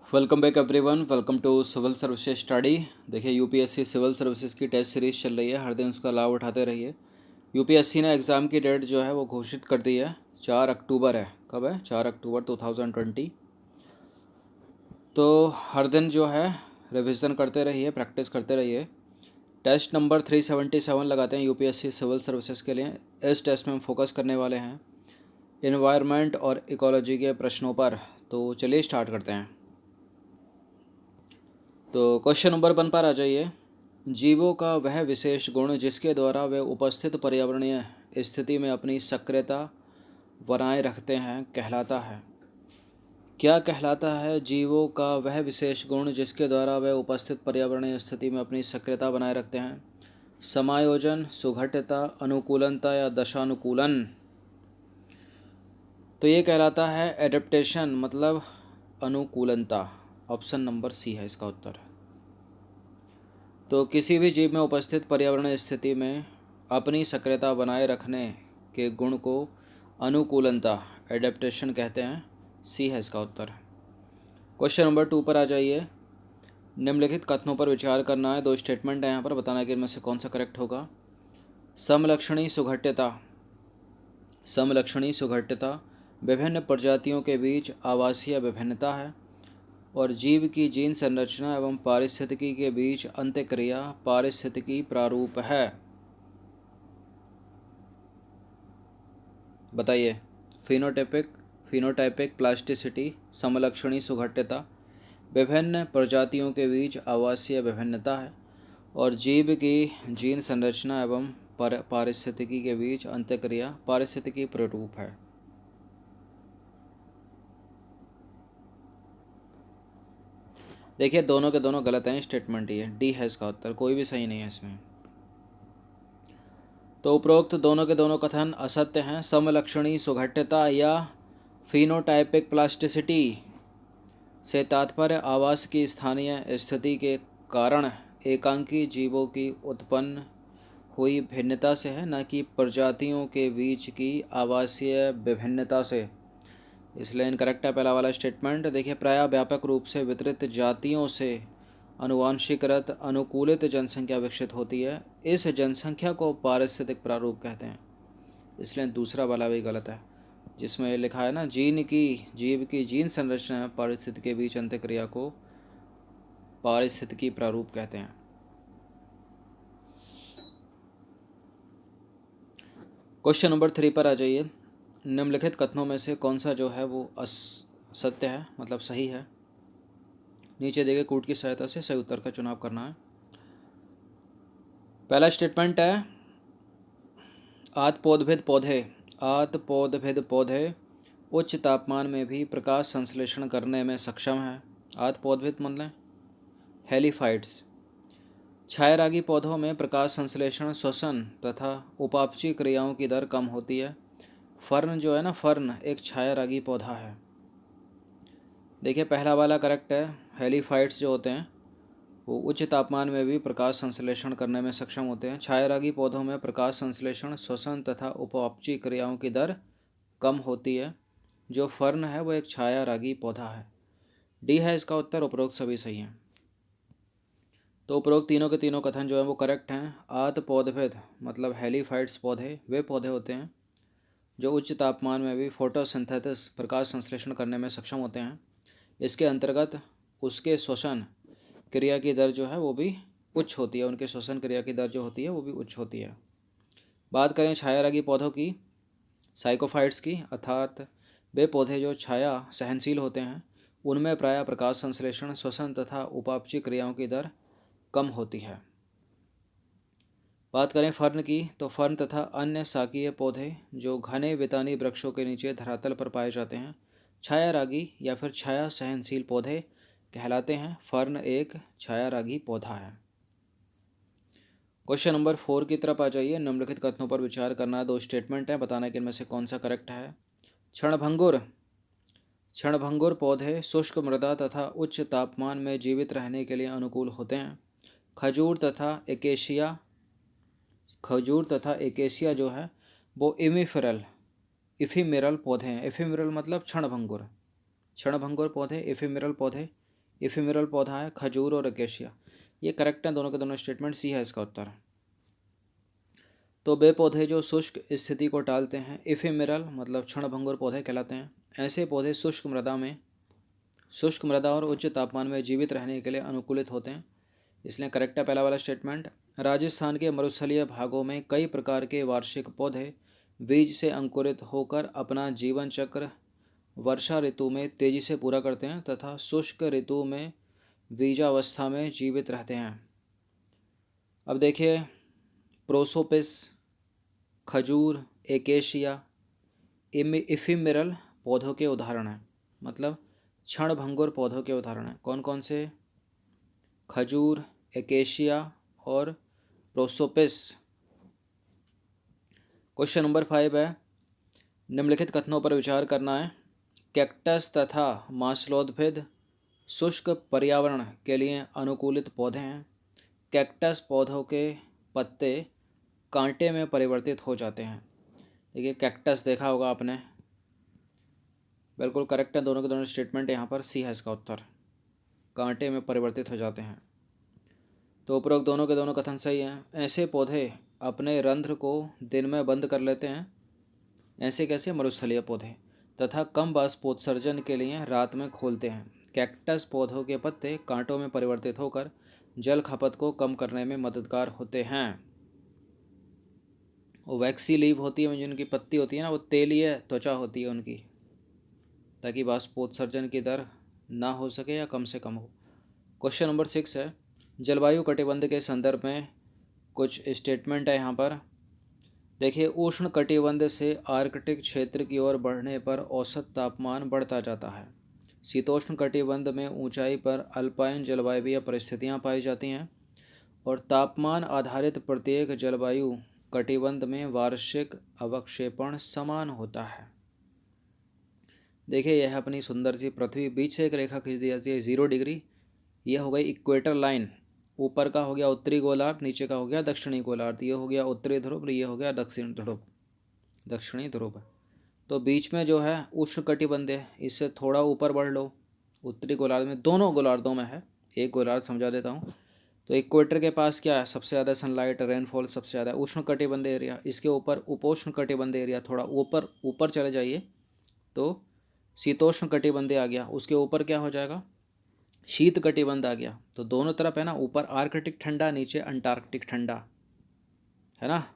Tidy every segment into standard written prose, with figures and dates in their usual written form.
Welcome back everyone. Welcome to civil services study. देखिए UPSC civil services की test series चल रही है, हर दिन उसका लाभ उठाते रहिए। यूपीएससी ने एग्ज़ाम की डेट जो है वो घोषित कर दी है, 4 अक्टूबर है। कब है? 4 अक्टूबर 2020। तो हर दिन जो है रिवीजन करते रहिए, प्रैक्टिस करते रहिए। टेस्ट नंबर 377 लगाते हैं यूपीएससी सिविल सर्विसेज के लिए। इस टेस्ट में हम फोकस करने वाले हैं इन्वायरमेंट और इकोलॉजी के प्रश्नों पर। तो चलिए स्टार्ट करते हैं। तो क्वेश्चन नंबर 1 पर आ जाइए। जीवों का वह विशेष गुण जिसके द्वारा वे उपस्थित पर्यावरणीय स्थिति में अपनी सक्रियता बनाए रखते हैं कहलाता है। क्या कहलाता है जीवों का वह विशेष गुण जिसके द्वारा वे उपस्थित पर्यावरणीय स्थिति में अपनी सक्रियता बनाए रखते हैं? समायोजन, सुघट्यता, अनुकूलनता या दशानुकूलन। तो ये कहलाता है एडेप्टेशन, मतलब अनुकूलनता। ऑप्शन नंबर सी है इसका उत्तर। तो किसी भी जीव में उपस्थित पर्यावरणीय स्थिति में अपनी सक्रियता बनाए रखने के गुण को अनुकूलनता, एडेप्टेशन कहते हैं। सी है इसका उत्तर। क्वेश्चन नंबर 2 पर आ जाइए। निम्नलिखित कथनों पर विचार करना है। 2 स्टेटमेंट है यहाँ पर, बताना है कि इनमें से कौन सा करेक्ट होगा। समलक्षणी सुघट्यता। समलक्षणी सुघट्यता विभिन्न प्रजातियों के बीच आवासीय विभिन्नता है और जीव की जीन संरचना एवं पारिस्थितिकी के बीच अंतःक्रिया पारिस्थितिकी प्रारूप है। बताइए। फिनोटाइपिक प्लास्टिसिटी, समलक्षणी सुघट्यता, विभिन्न प्रजातियों के बीच आवासीय विभिन्नता है और जीव की जीन संरचना एवं पारिस्थितिकी के बीच अंतःक्रिया पारिस्थितिकी प्रारूप है। देखिए दोनों के दोनों गलत हैं स्टेटमेंट। ये डी है इसका उत्तर, कोई भी सही नहीं है इसमें। तो उपरोक्त दोनों के दोनों कथन असत्य हैं। समलक्षणी सुघट्यता या फिनोटाइपिक प्लास्टिसिटी से तात्पर्य आवास की स्थानीय स्थिति के कारण एकांकी जीवों की उत्पन्न हुई भिन्नता से है, न कि प्रजातियों के बीच की आवासीय विभिन्नता से। इसलिए इनकरेक्ट है पहला वाला स्टेटमेंट। देखिए प्रायः व्यापक रूप से वितरित जातियों से अनुवांशिकरत अनुकूलित जनसंख्या विकसित होती है। इस जनसंख्या को पारिस्थितिक प्रारूप कहते हैं। इसलिए दूसरा वाला भी गलत है, जिसमें ये लिखा है ना जीव की जीन संरचना पारिस्थितिकी के बीच अंतःक्रिया को पारिस्थितिकी प्रारूप कहते हैं। क्वेश्चन नंबर 3 पर आ जाइए। निम्नलिखित कथनों में से कौन सा जो है वो सत्य है, मतलब सही है? नीचे दिए गए कूट की सहायता से सही उत्तर का चुनाव करना है। पहला स्टेटमेंट है आत्पोद्भिद पौधे उच्च तापमान में भी प्रकाश संश्लेषण करने में सक्षम है। आत्पोद्भिद मतलब हेलीफाइट्स। छायारागी पौधों में प्रकाश संश्लेषण, श्वसन तथा उपापचय क्रियाओं की दर कम होती है। फर्न जो है ना, फर्न एक छायारागी पौधा है। देखिए पहला वाला करेक्ट है। हेलीफाइट्स जो होते हैं वो उच्च तापमान में भी प्रकाश संश्लेषण करने में सक्षम होते हैं। छायारागी पौधों में प्रकाश संश्लेषण, श्वसन तथा उपापचय क्रियाओं की दर कम होती है। जो फर्न है वो एक छायारागी पौधा है। डी है इसका उत्तर। उपरोक्त सभी सही हैं। तो उपरोक्त तीनों के तीनों कथन जो है वो करेक्ट हैं। आत्पोद्भिद मतलब हेलीफाइट्स पौधे वे पौधे होते हैं जो उच्च तापमान में भी फोटोसिंथेसिस प्रकाश संश्लेषण करने में सक्षम होते हैं। इसके अंतर्गत उसके श्वसन क्रिया की दर जो है वो भी उच्च होती है। उनके श्वसन क्रिया की दर जो होती है वो भी उच्च होती है। बात करें छायारागी पौधों की, साइकोफाइट्स की, अर्थात वे पौधे जो छाया सहनशील होते हैं, उनमें प्रायः प्रकाश संश्लेषण, श्वसन तथा उपापचय क्रियाओं की दर कम होती है। बात करें फर्न की, तो फर्न तथा अन्य शाकीय पौधे जो घने वितानी वृक्षों के नीचे धरातल पर पाए जाते हैं छायारागी या फिर छाया सहनशील पौधे कहलाते हैं। फर्न एक छायारागी पौधा है। क्वेश्चन नंबर 4 की तरफ आ जाइए। निम्नलिखित कथनों पर विचार करना है। 2 स्टेटमेंट है, बताना कि इनमें से कौन सा करेक्ट है। क्षणभंगुर पौधे शुष्क मृदा तथा उच्च तापमान में जीवित रहने के लिए अनुकूल होते हैं। खजूर तथा एकेशिया जो है वो इफिमेरल पौधे हैं। इफिमेरल मतलब क्षणभंगुर पौधे इफिमेरल पौधे इफेमेरल पौधा है खजूर और एकेशिया। ये करेक्ट है दोनों के दोनों स्टेटमेंट, सी है इसका उत्तर। तो वे पौधे जो शुष्क स्थिति को टालते हैं इफेमेरल मतलब क्षणभंगुर पौधे कहलाते हैं। ऐसे पौधे शुष्क मृदा और उच्च तापमान में जीवित रहने के लिए अनुकूलित होते हैं, इसलिए करेक्ट है पहला वाला स्टेटमेंट। राजस्थान के मरुस्थलीय भागों में कई प्रकार के वार्षिक पौधे बीज से अंकुरित होकर अपना जीवन चक्र वर्षा ऋतु में तेजी से पूरा करते हैं तथा शुष्क ऋतु में बीजावस्था में जीवित रहते हैं। अब देखिए प्रोसोपिस, खजूर, एकेशिया इफिमेरल पौधों के उदाहरण हैं, मतलब क्षणभंगुर पौधों के उदाहरण हैं। कौन कौन से? खजूर, एकेशिया और प्रोसोपिस। क्वेश्चन नंबर 5 है, निम्नलिखित कथनों पर विचार करना है। कैक्टस तथा मासलोद्भिद शुष्क पर्यावरण के लिए अनुकूलित पौधे हैं। कैक्टस पौधों के पत्ते कांटे में परिवर्तित हो जाते हैं। देखिए कैक्टस देखा होगा आपने, बिल्कुल करेक्ट है दोनों के दोनों स्टेटमेंट, यहाँ पर सी है इसका उत्तर, कांटे में परिवर्तित हो जाते हैं। तो उपरोक्त दोनों के दोनों कथन सही हैं। ऐसे पौधे अपने रंध्र को दिन में बंद कर लेते हैं, ऐसे कैसे? मरुस्थलीय पौधे, तथा कम बाष्पोत्सर्जन के लिए रात में खोलते हैं। कैक्टस पौधों के पत्ते कांटों में परिवर्तित होकर जल खपत को कम करने में मददगार होते हैं। वो वैक्सी लीव होती है, जिनकी पत्ती होती है ना, वो तेलीय त्वचा होती है उनकी, ताकि बाष्पोत्सर्जन की दर ना हो सके या कम से कम हो। क्वेश्चन नंबर 6 है, जलवायु कटिबंध के संदर्भ में कुछ स्टेटमेंट है यहाँ पर। देखिए उष्ण कटिबंध से आर्कटिक क्षेत्र की ओर बढ़ने पर औसत तापमान बढ़ता जाता है। शीतोष्ण कटिबंध में ऊंचाई पर अल्पाइन जलवायु परिस्थितियाँ पाई जाती हैं और तापमान आधारित प्रत्येक जलवायु कटिबंध में वार्षिक अवक्षेपण समान होता है। देखिए यह अपनी सुंदर सी पृथ्वी, बीच से एक रेखा खींच दी जाती है 0 डिग्री, यह हो गई इक्वेटर लाइन। ऊपर का हो गया उत्तरी गोलार्ध, नीचे का हो गया दक्षिणी गोलार्ध, ये हो गया उत्तरी ध्रुव, ये हो गया दक्षिणी ध्रुव। तो बीच में जो है उष्ण कटिबंध है, इससे थोड़ा ऊपर बढ़ लो, उत्तरी गोलार्ध में, दोनों गोलार्धों में है, एक गोलार्ध समझा देता हूँ। तो इक्वेटर के पास क्या है? सबसे ज़्यादा सनलाइट, रेनफॉल सबसे ज़्यादा है, उष्ण कटिबंध एरिया। इसके ऊपर उपोष्ण कटिबंध एरिया, थोड़ा ऊपर ऊपर चले जाइए तो शीतोष्ण कटिबंध आ गया, उसके ऊपर क्या हो जाएगा? शीत कटिबंध आ गया। तो दोनों तरफ है ना, ऊपर आर्कटिक ठंडा, नीचे अंटार्कटिक ठंडा, है ना।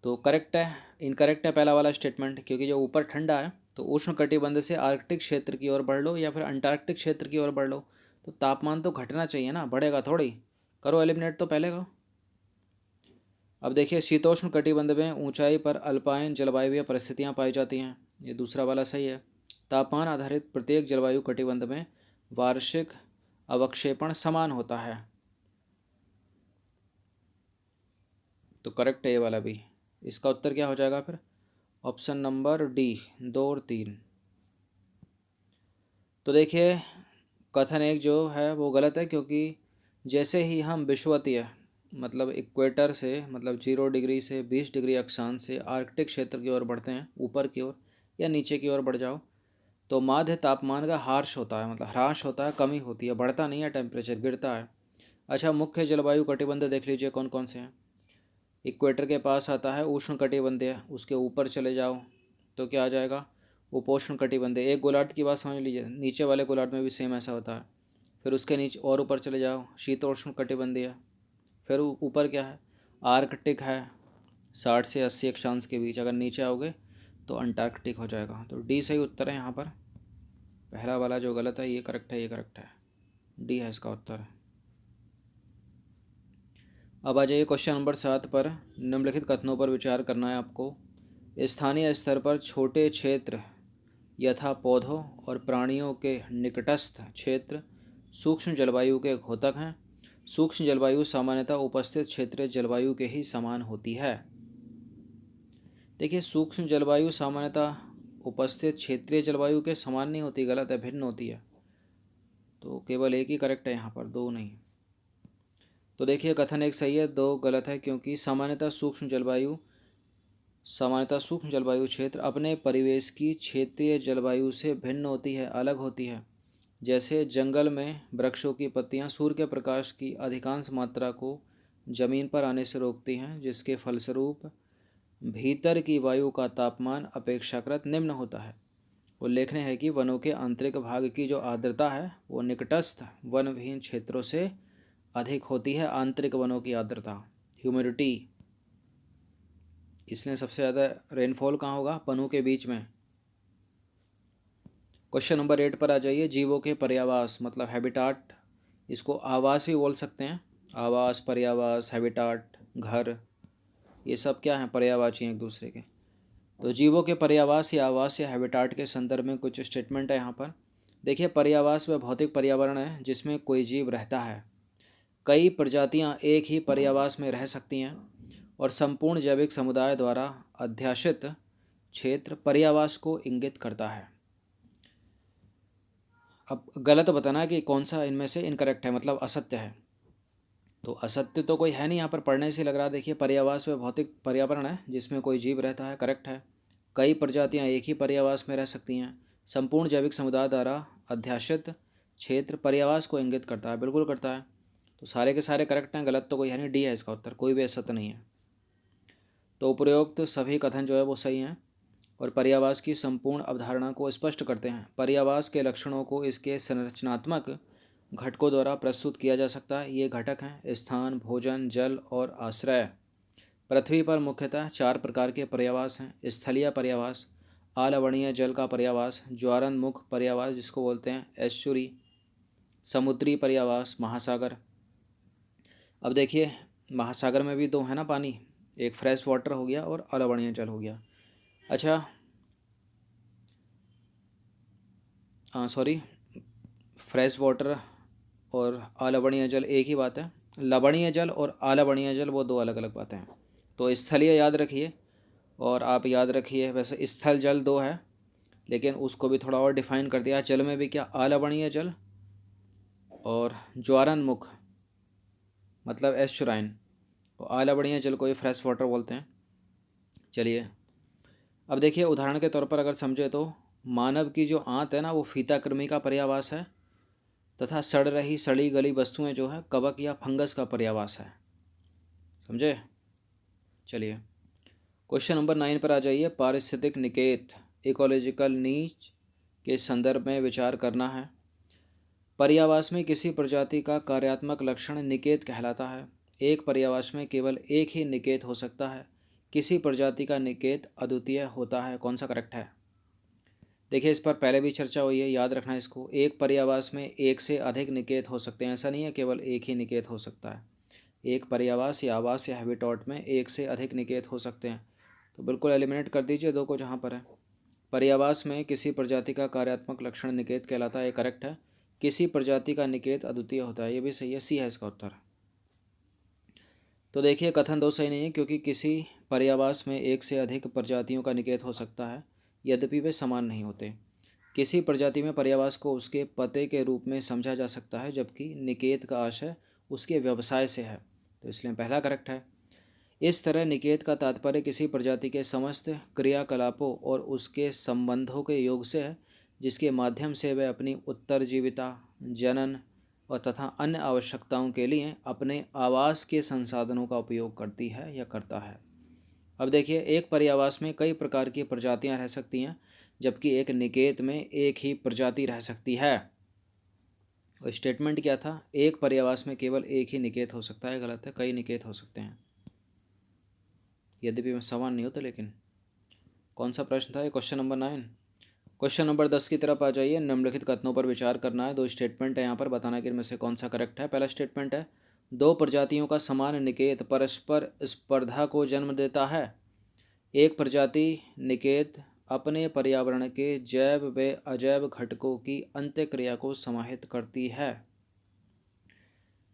तो करेक्ट है, इनकरेक्ट है पहला वाला स्टेटमेंट, क्योंकि जो ऊपर ठंडा है तो उष्ण कटिबंध से आर्कटिक क्षेत्र की ओर बढ़ लो या फिर अंटार्कटिक क्षेत्र की ओर बढ़ लो, तो तापमान तो घटना चाहिए ना, बढ़ेगा थोड़ी। करो एलिमिनेट तो पहले का। अब देखिए शीतोष्ण कटिबंध में ऊंचाई पर अल्पाइन जलवायु परिस्थितियाँ पाई जाती हैं, ये दूसरा वाला सही है। तापमान आधारित प्रत्येक जलवायु कटिबंध में वार्षिक अवक्षेपण समान होता है, तो करेक्ट है ये वाला भी। इसका उत्तर क्या हो जाएगा फिर? ऑप्शन नंबर डी, 2 और 3। तो देखिए कथन 1 जो है वो गलत है, क्योंकि जैसे ही हम विषुवतीय मतलब इक्वेटर से, मतलब 0 डिग्री से 20 डिग्री अक्षांश से आर्कटिक क्षेत्र की ओर बढ़ते हैं, ऊपर की ओर या नीचे की ओर बढ़ जाओ, तो माध्य तापमान का ह्रास होता है, मतलब ह्रास होता है, कमी होती है, बढ़ता नहीं है, टेम्परेचर गिरता है। अच्छा मुख्य जलवायु कटिबंध देख लीजिए कौन कौन से हैं। इक्वेटर के पास आता है उष्ण कटिबंधीय, उसके ऊपर चले जाओ तो क्या आ जाएगा? उपोष्ण कटिबंधीय। एक गोलार्ध की बात समझ लीजिए, नीचे वाले गोलार्ध में भी सेम ऐसा होता है। फिर उसके नीचे और ऊपर चले जाओ, शीतोष्ण कटिबंधीय। फिर ऊपर क्या है? आर्कटिक है, 60 से 80 अक्षांश के बीच। अगर नीचे आओगे तो अंटार्कटिक हो जाएगा। तो डी सही उत्तर है यहाँ पर, पहला वाला जो गलत है ये करेक्ट है, ये करेक्ट है, डी है इसका उत्तर। अब आ जाइए क्वेश्चन नंबर 7 पर। निम्नलिखित कथनों पर विचार करना है आपको। स्थानीय स्तर पर छोटे क्षेत्र यथा पौधों और प्राणियों के निकटस्थ क्षेत्र सूक्ष्म जलवायु के घोतक हैं। सूक्ष्म जलवायु सामान्यतः उपस्थित क्षेत्रीय जलवायु के ही समान होती है। देखिए सूक्ष्म जलवायु सामान्यतः उपस्थित क्षेत्रीय जलवायु के समान नहीं होती, गलत है, भिन्न होती है। तो केवल एक ही करेक्ट है यहाँ पर, दो नहीं। तो देखिए कथन 1 सही है, 2 गलत है, क्योंकि सामान्यतः सूक्ष्म जलवायु क्षेत्र अपने परिवेश की क्षेत्रीय जलवायु से भिन्न होती है, अलग होती है। जैसे जंगल में वृक्षों की पत्तियां सूर्य के प्रकाश की अधिकांश मात्रा को जमीन पर आने से रोकती हैं, जिसके फलस्वरूप भीतर की वायु का तापमान अपेक्षाकृत निम्न होता है। उल्लेखनीय है कि वनों के आंतरिक भाग की जो आर्द्रता है वो निकटस्थ वन विहीन क्षेत्रों से अधिक होती है। आंतरिक वनों की आर्द्रता, ह्यूमिडिटी, इसलिए सबसे ज़्यादा रेनफॉल कहाँ होगा? वनों के बीच में। क्वेश्चन नंबर 8 पर आ जाइए। जीवों के पर्यावास मतलब हैबिटाट, इसको आवास भी बोल सकते हैं। आवास, पर्यावास, हैबिटाट, घर, ये सब क्या हैं? पर्यायवाची हैं एक दूसरे के। तो जीवों के पर्यावास या आवास या हैबिटाट के संदर्भ में कुछ स्टेटमेंट है यहाँ पर। देखिए, पर्यावास वह भौतिक पर्यावरण है जिसमें कोई जीव रहता है। कई प्रजातियाँ एक ही पर्यावास में रह सकती हैं और संपूर्ण जैविक समुदाय द्वारा अध्याशित क्षेत्र पर्यावास को इंगित करता है। अब गलत बताना कि कौन सा इनमें से इनकरेक्ट है, मतलब असत्य है। तो असत्य तो कोई है नहीं, यहाँ पर पढ़ने से लग रहा है। देखिए, पर्यावास वह भौतिक पर्यावरण है जिसमें कोई जीव रहता है, करेक्ट है। कई प्रजातियाँ एक ही पर्यावास में रह सकती हैं। संपूर्ण जैविक समुदाय द्वारा अध्याशित क्षेत्र पर्यावास को इंगित करता है, बिल्कुल करता है। तो सारे के सारे करेक्ट हैं, गलत तो कोई है नहीं, डी है इसका उत्तर, कोई भी असत्य नहीं है। तो उपरोक्त सभी कथन जो है वो सही हैं और पर्यावास की संपूर्ण अवधारणा को स्पष्ट करते हैं। पर्यावास के लक्षणों को इसके संरचनात्मक घटकों द्वारा प्रस्तुत किया जा सकता है। ये घटक हैं स्थान, भोजन, जल और आश्रय। पृथ्वी पर मुख्यतः 4 प्रकार के पर्यावास हैं। स्थलीय पर्यावास, आलवणीय जल का पर्यावास, ज्वारनमुख पर्यावास जिसको बोलते हैं एस्चुरी, समुद्री पर्यावास, महासागर। अब देखिए, महासागर में भी दो है ना पानी, एक फ्रेश वाटर हो गया और आलवणीय जल हो गया। अच्छा, हाँ सॉरी, फ्रेश वाटर और आलवणीय जल एक ही बात है। लवणीय जल और आलवणीय जल वो दो अलग अलग बातें हैं। तो स्थलीय याद रखिए और आप याद रखिए, वैसे स्थल जल दो है लेकिन उसको भी थोड़ा और डिफाइन कर दिया। जल में भी क्या? आलवणीय जल और ज्वारनमुख मतलब एस्चुराइन। तो आलवणीय जल को ही फ्रेश वाटर बोलते हैं। चलिए, अब देखिए उदाहरण के तौर पर अगर समझे तो मानव की जो आंत है ना वो फीता कृमि का पर्यावास है तथा सड़ रही सड़ी गली वस्तुएं जो है कवक या फंगस का पर्यावास है। समझे? चलिए, क्वेश्चन नंबर 9 पर आ जाइए। पारिस्थितिक निकेत, इकोलॉजिकल नीच के संदर्भ में विचार करना है। पर्यावास में किसी प्रजाति का कार्यात्मक लक्षण निकेत कहलाता है। एक पर्यावास में केवल एक ही निकेत हो सकता है। किसी प्रजाति का निकेत अद्वितीय होता है। कौन सा करेक्ट है? देखिए, इस पर पहले भी चर्चा हुई है, याद रखना इसको। एक पर्यावास में एक से अधिक निकेत हो सकते हैं, ऐसा नहीं है केवल एक ही निकेत हो सकता है। एक पर्यावास या आवास या हैबिटेट में एक से अधिक निकेत हो सकते हैं। तो बिल्कुल एलिमिनेट कर दीजिए दो को जहाँ पर है। पर्यावास में किसी प्रजाति का कार्यात्मक लक्षण निकेत कहलाता है, ये करेक्ट है। किसी प्रजाति का निकेत अद्वितीय होता है, ये भी सही है, सी है इसका उत्तर। तो देखिए, कथन दो सही नहीं है क्योंकि किसी पर्यावास में एक से अधिक प्रजातियों का निकेत हो सकता है, यद्यपि वे समान नहीं होते। किसी प्रजाति में पर्यावास को उसके पते के रूप में समझा जा सकता है जबकि निकेत का आशय उसके व्यवसाय से है, तो इसलिए पहला करेक्ट है। इस तरह निकेत का तात्पर्य किसी प्रजाति के समस्त क्रियाकलापों और उसके संबंधों के योग से है, जिसके माध्यम से वह अपनी उत्तरजीविता, जनन और तथा अन्य आवश्यकताओं के लिए अपने आवास के संसाधनों का उपयोग करती है या करता है। अब देखिए, एक पर्यावास में कई प्रकार की प्रजातियां रह सकती हैं जबकि एक निकेत में एक ही प्रजाति रह सकती है। और स्टेटमेंट क्या था? एक पर्यावास में केवल एक ही निकेत हो सकता है, गलत है, कई निकेत हो सकते हैं, यद्यपि में समान नहीं होता। लेकिन कौन सा प्रश्न था ये? Question number 9। क्वेश्चन नंबर 10 की तरफ आ जाइए। निम्नलिखित कथनों पर विचार करना है। दो स्टेटमेंट है यहाँ पर, बताना कि इनमें से कौन सा करेक्ट है। पहला स्टेटमेंट है, दो प्रजातियों का समान निकेत परस्पर स्पर्धा को जन्म देता है। एक प्रजाति निकेत अपने पर्यावरण के जैव व अजैव घटकों की अंत्यक्रिया को समाहित करती है।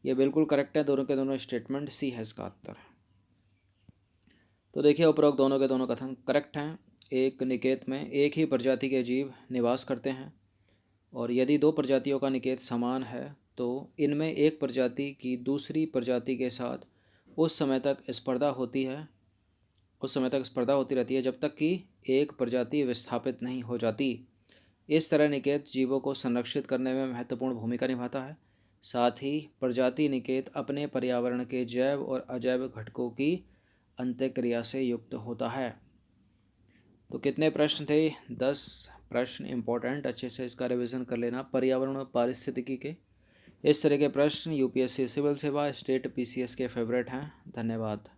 ये बिल्कुल करेक्ट है, दोनों के दोनों स्टेटमेंट, सी है इसका उत्तर। तो देखिए, उपरोक्त दोनों के दोनों कथन करेक्ट हैं। एक निकेत में एक ही प्रजाति के जीव निवास करते हैं और यदि दो प्रजातियों का निकेत समान है तो इनमें एक प्रजाति की दूसरी प्रजाति के साथ उस समय तक स्पर्धा होती रहती है जब तक कि एक प्रजाति विस्थापित नहीं हो जाती। इस तरह निकेत जीवों को संरक्षित करने में महत्वपूर्ण भूमिका निभाता है। साथ ही प्रजाति निकेत अपने पर्यावरण के जैव और अजैव घटकों की अंत्यक्रिया से युक्त होता है। तो कितने प्रश्न थे? 10 प्रश्न इंपॉर्टेंट, अच्छे से इसका रिवीजन कर लेना। पर्यावरण और पारिस्थितिकी के इस तरह के प्रश्न यूपीएससी सिविल सेवा, स्टेट पीसीएस के फेवरेट हैं। धन्यवाद।